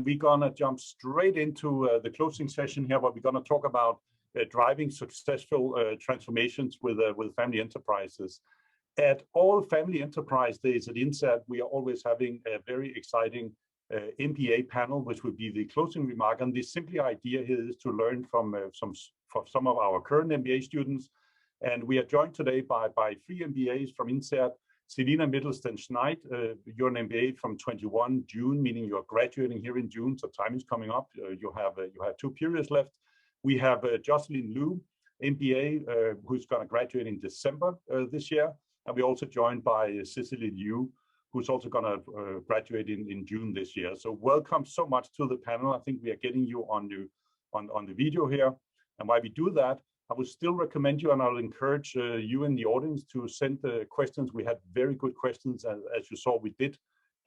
We're gonna jump straight into the closing session here, where we're gonna talk about driving successful transformations with family enterprises. At all family enterprise days at INSEAD, we are always having a very exciting MBA panel, which would be the closing remark. And the simple idea here is to learn from some of our current MBA students. And we are joined today by 3 MBAs from INSEAD. Selina Mittelsten-Schneid, you're an MBA from 21 June, meaning you're graduating here in June, so time is coming up. You have 2 periods left. We have Jocelyn Liu, MBA, who's going to graduate in December this year. And we're also joined by Cicely Liu, who's also going to graduate in June this year. So welcome so much to the panel. I think we are getting you on the video here. And while we do that, I would still recommend you, and I'll encourage you in the audience to send the questions. We had very good questions. As you saw, we did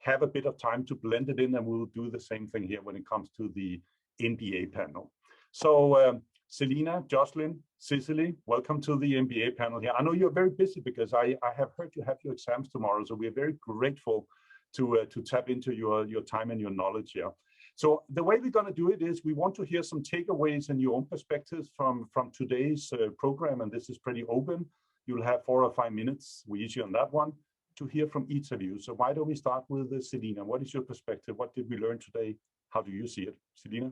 have a bit of time to blend it in, and we'll do the same thing here when it comes to the MBA panel. So Selina, Jocelyn, Cicely, welcome to the MBA panel here. I know you're very busy because I have heard you have your exams tomorrow, so we're very grateful to tap into your time and your knowledge here. So the way we're going to do it is we want to hear some takeaways and your own perspectives from today's program, and this is pretty open. You'll have 4 or 5 minutes, we each on that one, to hear from each of you. So why don't we start with Selina? What is your perspective? What did we learn today? How do you see it? Selina?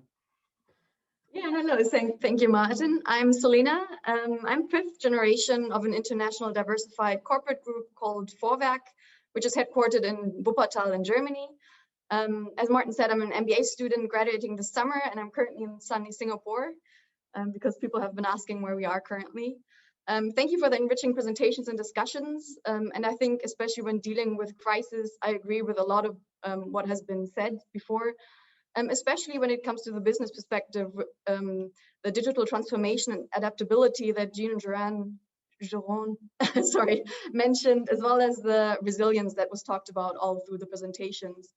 Yeah, hello. Thank you, Martin. I'm Selina. I'm 5th generation of an international diversified corporate group called Vorwerk, which is headquartered in Wuppertal in Germany. As Martin said, I'm an MBA student graduating this summer, and I'm currently in sunny Singapore because people have been asking where we are currently. Thank you for the enriching presentations and discussions. And I think especially when dealing with crisis, I agree with a lot of what has been said before, especially when it comes to the business perspective, the digital transformation and adaptability that Jean Geron mentioned, as well as the resilience that was talked about all through the presentations.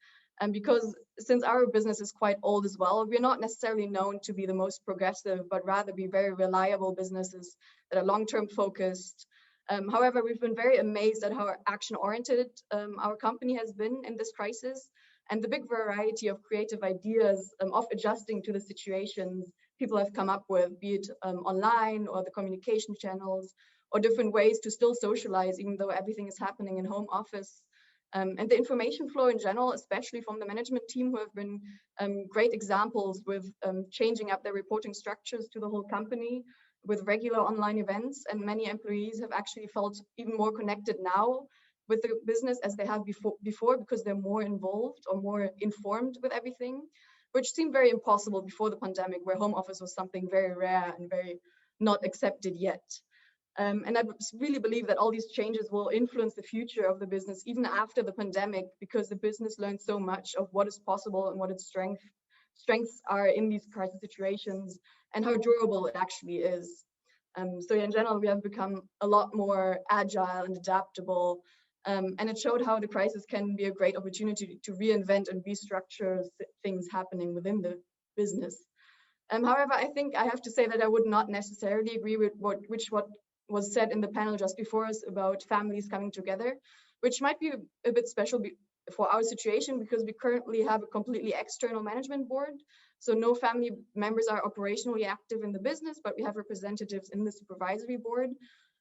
Because since our business is quite old as well, we're not necessarily known to be the most progressive, but rather be very reliable businesses that are long-term focused. However, we've been very amazed at how action-oriented our company has been in this crisis, and the big variety of creative ideas of adjusting to the situations people have come up with, be it online or the communication channels, or different ways to still socialize, even though everything is happening in home office. And the information flow in general, especially from the management team, who have been great examples with changing up their reporting structures to the whole company with regular online events. And many employees have actually felt even more connected now with the business as they have before because they're more involved or more informed with everything, which seemed very impossible before the pandemic, where home office was something very rare and very not accepted yet. And I really believe that all these changes will influence the future of the business even after the pandemic, because the business learned so much of what is possible and what its strengths are in these crisis situations and how durable it actually is. So in general, we have become a lot more agile and adaptable. And it showed how the crisis can be a great opportunity to reinvent and restructure things happening within the business. However, I think I have to say that I would not necessarily agree with what was said in the panel just before us about families coming together, which might be a bit special for our situation because we currently have a completely external management board. So no family members are operationally active in the business, but we have representatives in the supervisory board.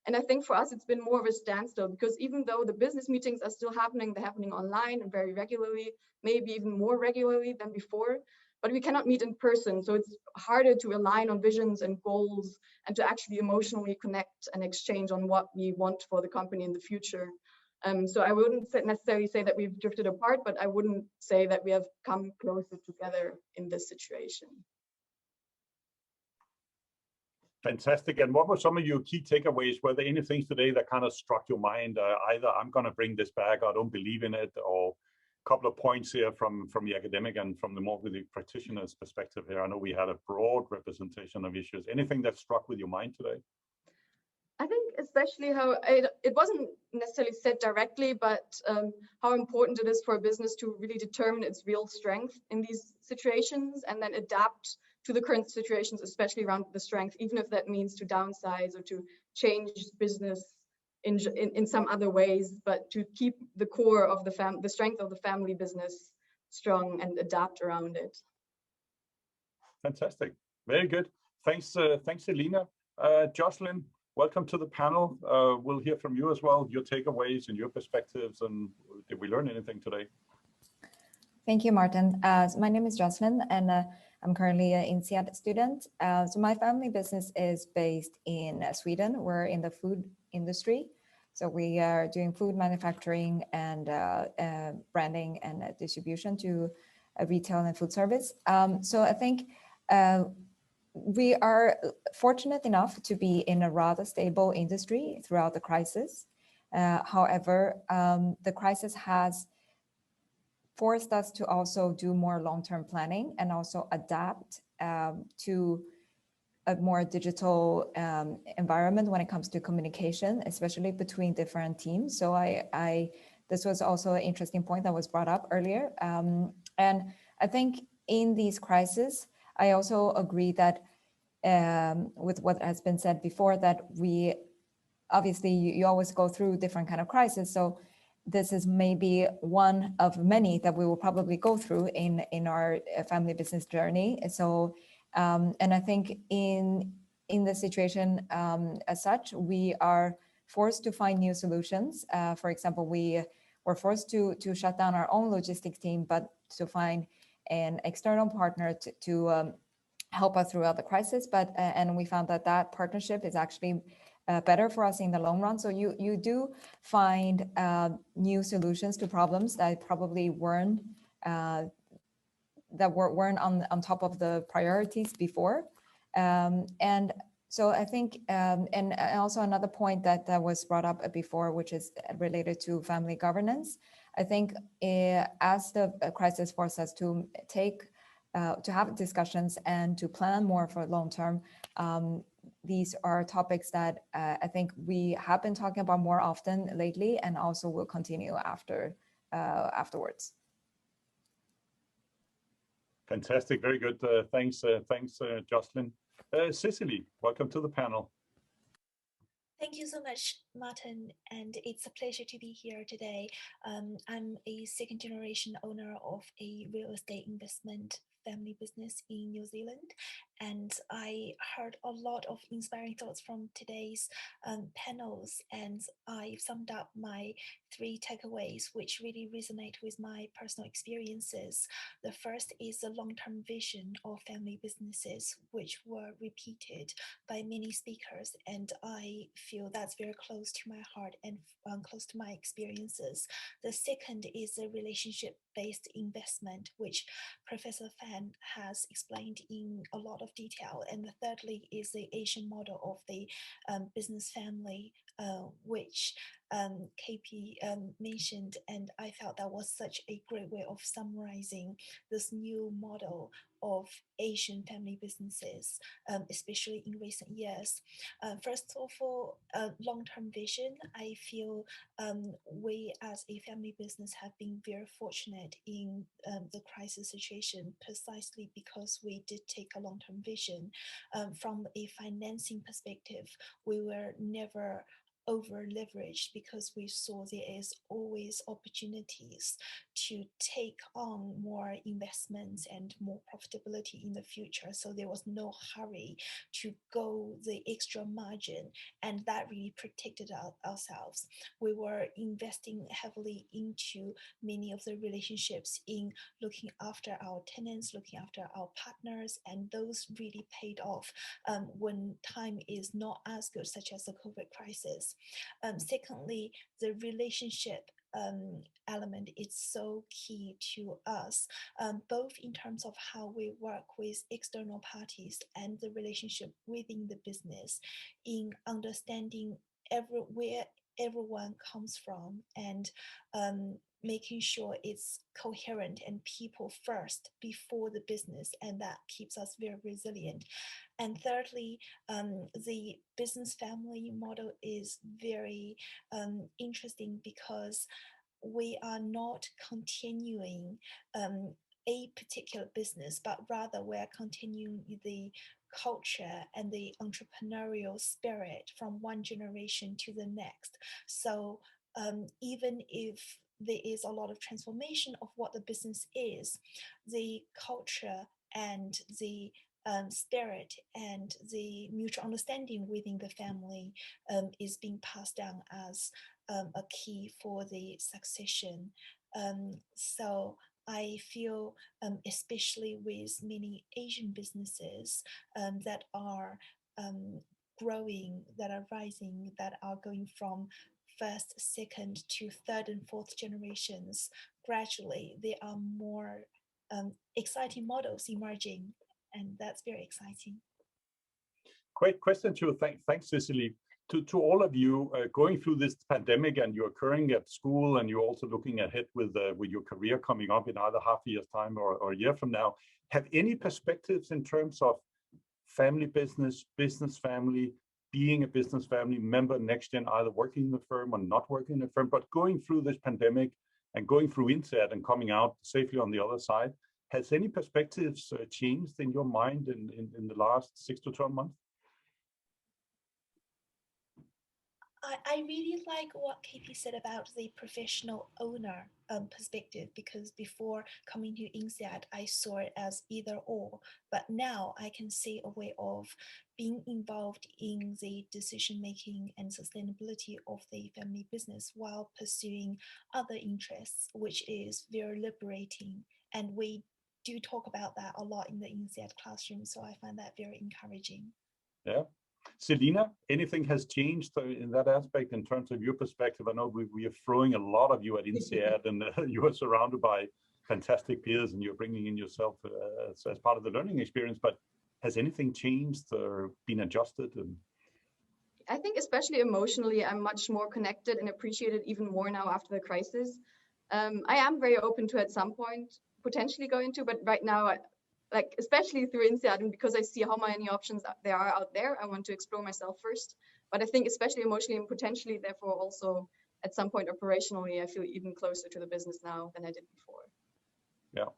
And I think for us, it's been more of a standstill because even though the business meetings are still happening, they're happening online and very regularly, maybe even more regularly than before, but we cannot meet in person. So it's harder to align on visions and goals and to actually emotionally connect and exchange on what we want for the company in the future. So I wouldn't necessarily say that we've drifted apart, but I wouldn't say that we have come closer together in this situation. Fantastic. And what were some of your key takeaways? Were there any things today that kind of struck your mind? Either I'm going to bring this back, I don't believe in it, or a couple of points here from the academic and from the more with the practitioner's perspective here. I know we had a broad representation of issues. Anything that struck with your mind today? I think especially how it wasn't necessarily said directly, but how important it is for a business to really determine its real strength in these situations and then adapt to the current situations, especially around the strength, even if that means to downsize or to change business in some other ways, but to keep the core of the strength of the family business strong and adapt around it. Fantastic. Very good. Thanks, thanks, Elena. Jocelyn, welcome to the panel. We'll hear from you as well, your takeaways and your perspectives, and did we learn anything today? Thank you, Martin. So my name is Jocelyn, and I'm currently an INSEAD student. So my family business is based in Sweden. We're in the food industry. So we are doing food manufacturing and branding and distribution to retail and food service. So I think we are fortunate enough to be in a rather stable industry throughout the crisis. However, the crisis has forced us to also do more long-term planning and also adapt to a more digital environment when it comes to communication, especially between different teams. So this was also an interesting point that was brought up earlier. And I think in these crises, I also agree that with what has been said before, that we obviously you always go through different kind of crises. So this is maybe one of many that we will probably go through in our family business journey. So, and I think in the situation as such, we are forced to find new solutions. For example, we were forced to shut down our own logistics team, but to find an external partner to help us throughout the crisis. But and we found that partnership is actually better for us in the long run. So you do find new solutions to problems that probably weren't on top of the priorities before. And so I think, and also another point that was brought up before, which is related to family governance. I think as the crisis forced us to have discussions and to plan more for long term, these are topics that I think we have been talking about more often lately, and also will continue afterwards. Fantastic, very good. Thanks, Jocelyn. Cicely, welcome to the panel. Thank you so much, Martin, and it's a pleasure to be here today. I'm a second generation owner of a real estate investment family business in New Zealand, and I heard a lot of inspiring thoughts from today's panels, and I summed up my 3 takeaways which really resonate with my personal experiences. The first is the long-term vision of family businesses, which were repeated by many speakers, and I feel that's very close to my heart and close to my experiences. The second is the relationship-based investment, which Professor Fan has explained in a lot of detail. And the thirdly is the Asian model of the business family, which KP mentioned, and I felt that was such a great way of summarizing this new model of Asian family businesses, especially in recent years. First of all, long-term vision. I feel we as a family business have been very fortunate in the crisis situation, precisely because we did take a long-term vision. From a financing perspective, we were never over leveraged because we saw there is always opportunities to take on more investments and more profitability in the future. So there was no hurry to go the extra margin, and that really protected ourselves. We were investing heavily into many of the relationships in looking after our tenants, looking after our partners, and those really paid off when time is not as good, such as the COVID crisis. Secondly, the relationship element is so key to us, both in terms of how we work with external parties and the relationship within the business, in understanding where everyone comes from, and making sure it's coherent and people first before the business, and that keeps us very resilient. And thirdly, the business family model is very interesting because we are not continuing a particular business, but rather we're continuing the culture and the entrepreneurial spirit from one generation to the next. So even if there is a lot of transformation of what the business is, the culture and the spirit and the mutual understanding within the family is being passed down as a key for the succession. So I feel, especially with many Asian businesses that are growing, that are rising, that are going from first, second to third and fourth generations, gradually there are more exciting models emerging, and that's very exciting. Great question too. Thanks, Cecily. To all of you going through this pandemic, and you're occurring at school, and you're also looking ahead with your career coming up in either half a year's time or a year from now, have any perspectives in terms of family business, business family, being a business family member next gen, either working in the firm or not working in the firm, but going through this pandemic and going through INSEAD and coming out safely on the other side? Has any perspectives changed in your mind in the last 6 to 12 months? I really like what KP said about the professional owner perspective, because before coming to INSEAD, I saw it as either or, but now I can see a way of being involved in the decision-making and sustainability of the family business while pursuing other interests, which is very liberating. And we do talk about that a lot in the INSEAD classroom, so I find that very encouraging. Yeah. Selina, anything has changed in that aspect in terms of your perspective? I know we are throwing a lot of you at INSEAD, and you are surrounded by fantastic peers, and you're bringing in yourself as part of the learning experience. But has anything changed or been adjusted? I think especially emotionally, I'm much more connected and appreciated even more now after the crisis. I am very open to at some point potentially go into, but right now, like especially through INSEAD, and because I see how many options there are out there, I want to explore myself first. But I think especially emotionally and potentially, therefore also at some point operationally, I feel even closer to the business now than I did before. Yeah,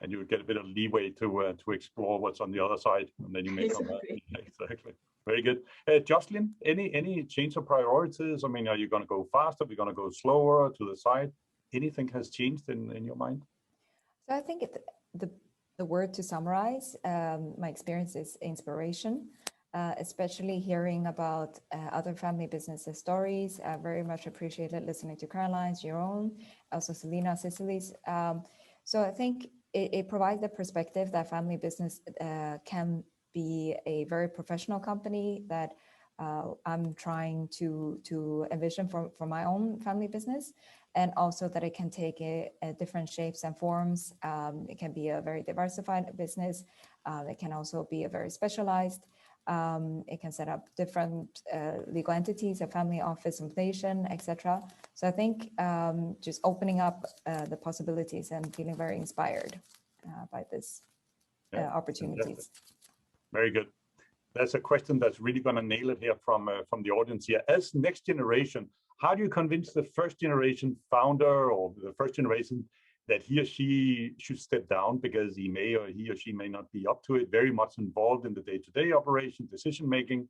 and you would get a bit of leeway to explore what's on the other side, and then you may come back. Exactly. Very good. Jocelyn, any change of priorities? I mean, are you going to go faster? Are we going to go slower to the side? Anything has changed in your mind? So I think the word to summarize my experience is inspiration, especially hearing about other family businesses stories. I very much appreciated listening to Caroline's, your own, also Selina, Cecily's. So I think it provides the perspective that family business can be a very professional company that I'm trying to envision for my own family business, and also that it can take different shapes and forms. It can be a very diversified business. It can also be a very specialized. It can set up different legal entities, a family office, foundation, etc. So I think just opening up the possibilities and feeling very inspired by this opportunities. Fantastic. Very good. That's a question that's really going to nail it here from the audience here. As next generation, how do you convince the first generation founder or the first generation that he or she should step down because he or she may not be up to it, very much involved in the day-to-day operation, decision making?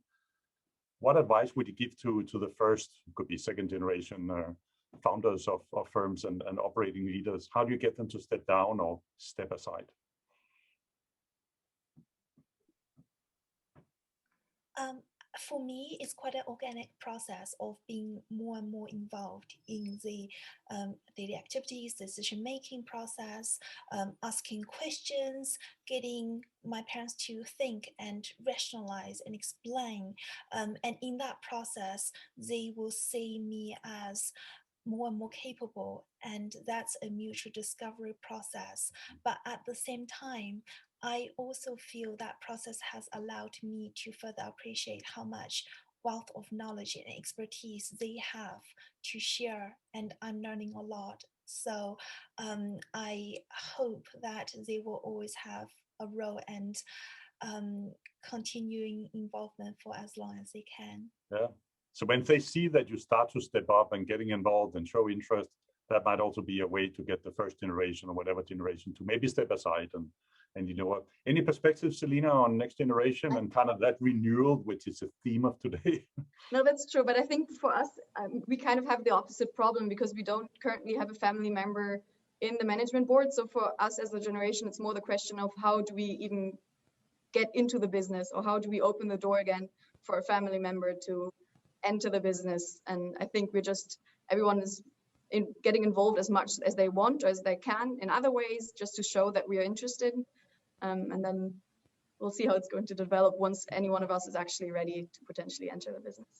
What advice would you give to the first, could be second generation founders of firms and operating leaders? How do you get them to step down or step aside? For me, it's quite an organic process of being more and more involved in the daily activities, decision-making process, asking questions, getting my parents to think and rationalize and explain. And in that process, they will see me as more and more capable, and that's a mutual discovery process. But at the same time, I also feel that process has allowed me to further appreciate how much wealth of knowledge and expertise they have to share, and I'm learning a lot. So I hope that they will always have a role and continuing involvement for as long as they can. Yeah. So when they see that you start to step up and getting involved and show interest, that might also be a way to get the first generation or whatever generation to maybe step aside. And you know what? Any perspectives, Selina, on next generation and kind of that renewal, which is a theme of today? No, that's true. But I think for us, we kind of have the opposite problem because we don't currently have a family member in the management board. So for us as a generation, it's more the question of how do we even get into the business, or how do we open the door again for a family member to enter the business. And I think everyone is getting involved as much as they want or as they can in other ways, just to show that we are interested. And then we'll see how it's going to develop once any one of us is actually ready to potentially enter the business.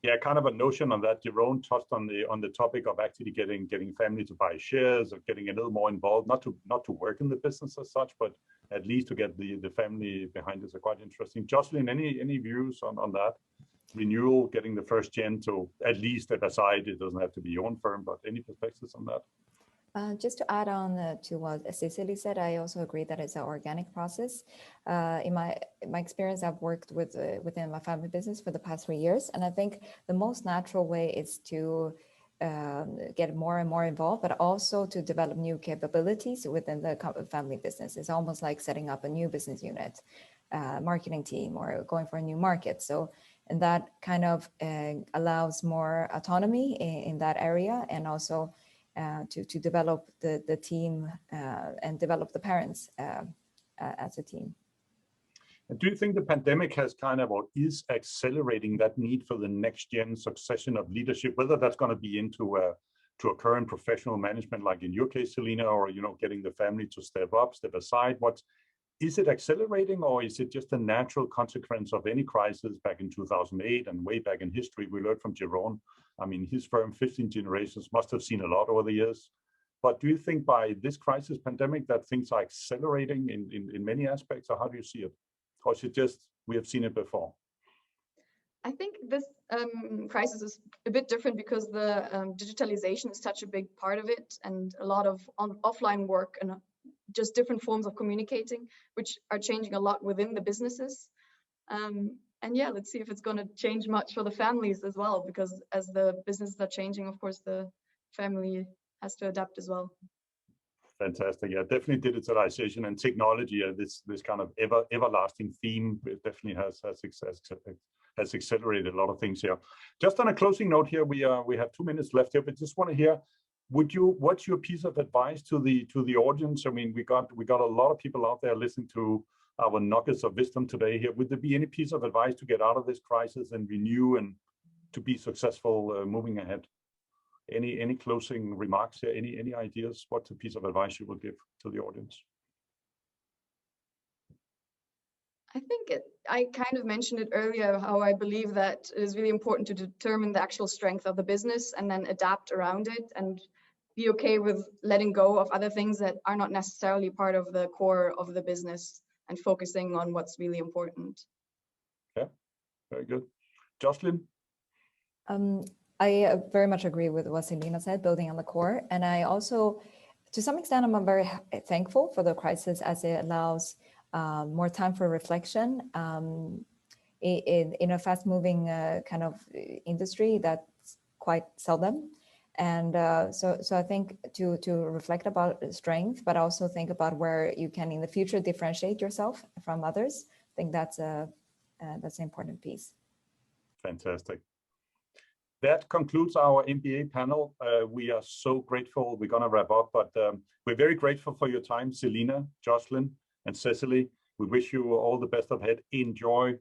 Yeah, kind of a notion on that. Jeroen touched on the topic of actually getting family to buy shares, or getting a little more involved, not to work in the business as such, but at least to get the family behind us. Are quite interesting. Jocelyn, any views on that? Renewal, getting the first gen to at least step aside. It doesn't have to be your own firm, but any perspectives on that? Just to add on to what Cecily said, I also agree that it's an organic process. In my experience, I've worked within my family business for the past 3 years, and I think the most natural way is to get more and more involved, but also to develop new capabilities within the family business. It's almost like setting up a new business unit, marketing team, or going for a new market. And that kind of allows more autonomy in that area, and also to develop the team and develop the parents as a team. And do you think the pandemic has kind of, or is accelerating that need for the next gen succession of leadership, whether that's going to be into a current professional management, like in your case, Selena, or getting the family to step up, step aside? Is it accelerating, or is it just a natural consequence of any crisis back in 2008 and way back in history? We learned from Jeroen. I mean, his firm, 15 generations, must have seen a lot over the years. But do you think by this crisis pandemic that things are accelerating in many aspects, or how do you see it? Or is it just we have seen it before? I think this crisis is a bit different because the digitalization is such a big part of it, and a lot of offline work and just different forms of communicating, which are changing a lot within the businesses. And yeah, let's see if it's going to change much for the families as well, because as the businesses are changing, of course, the family has to adapt as well. Fantastic. Yeah, definitely digitalization and technology, this kind of everlasting theme, it definitely has accelerated a lot of things here. Just on a closing note here, we have 2 minutes left here, but just want to hear, what's your piece of advice to the audience? I mean, we got a lot of people out there listening to our nuggets of wisdom today here. Would there be any piece of advice to get out of this crisis and renew and to be successful moving ahead? Any closing remarks here? Any ideas? What's a piece of advice you would give to the audience? I think I kind of mentioned it earlier, how I believe that it is really important to determine the actual strength of the business and then adapt around it, and be okay with letting go of other things that are not necessarily part of the core of the business, and focusing on what's really important. Yeah, very good. Jocelyn? I very much agree with what Selena said, building on the core. And I also, to some extent, I'm very thankful for the crisis, as it allows more time for reflection in a fast-moving kind of industry that's quite seldom. And so I think to reflect about strength, but also think about where you can in the future differentiate yourself from others. I think that's an important piece. Fantastic. That concludes our MBA panel. We are so grateful. We're going to wrap up, but we're very grateful for your time, Selena, Jocelyn, and Cecily. We wish you all the best of head. Enjoy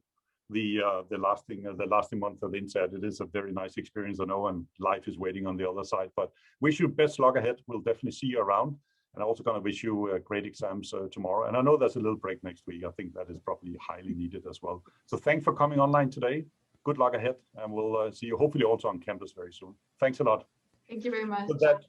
the lasting month of INSEAD. It is a very nice experience, I know, and life is waiting on the other side. But wish you best luck ahead. We'll definitely see you around. And I'm also going to wish you great exams tomorrow. And I know there's a little break next week. I think that is probably highly needed as well. So thanks for coming online today. Good luck ahead, and we'll see you hopefully also on campus very soon. Thanks a lot. Thank you very much. With that,